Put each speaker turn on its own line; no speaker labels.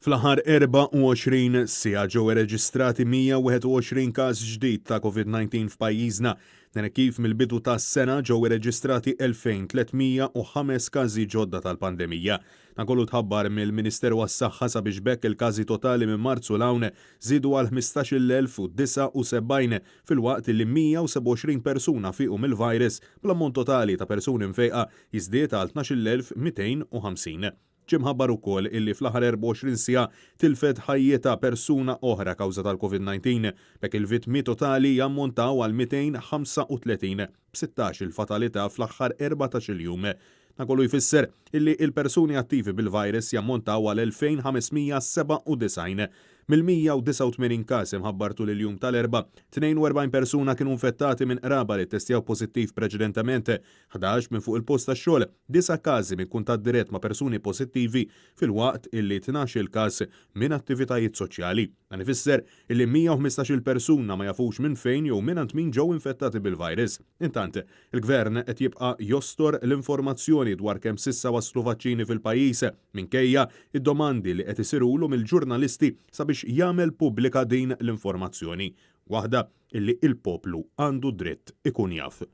Fl-aħħar 24 siegħa ġew irreġistrati 121 każ ġdid ta' COVID-19 f'pajjiżna. Dan kif mill-bidu tas-sena ġew irreġistrati 2305 każi ġodda tal-pandemija. Dan kollu tħabbar mill-Ministeru għas-Saħħa sabiex bekk il-każi totali minn Marzu l-hawn żiedu għal 15,079 fil-waqt li 127 persuna fiequ mill-virus bl-ammont totali ta' persuni mfejqa jiżdied għal 12,250. Ġimħabbar ukoll illi fl-aħħar 24 siegħa tilfet ħajjeta persuna oħra kawża tal-COVID-19 bekk il-vittmi totali jammontaw għal 235 b'16 il-fatalità fl-aħħar 14 jum. Dan kollu jfisser illi il-persuni attivi bil-virus jammontaw għal 2597. Mill-189 każ imħabbartu lill-jum tal-erba' 42 persuna kienu infettati minn qraba li ttestjaw pożittiv preċedentement, 11 minn fuq il-post tax-xogħol, 9 każi minn kuntatt dirett ma' persuni pożittivi fil-waqt illi 12 każ minn attivitajiet soċjali. Dan ifisser illi 115 persuna ma jafux minn fejn jew minn min ġew infettati bil-virus. Intant, il-Gvern qed jibqa' jostor l-informazzjoni dwar kemm sissa waslu vaċċini fil-pajjiż minkejja id-domandi li qed isirulu mill-ġurnalisti sabiex jagħmel pubblika din l-informazzjoni, waħda illi il-poplu għandu dritt ikun jaf.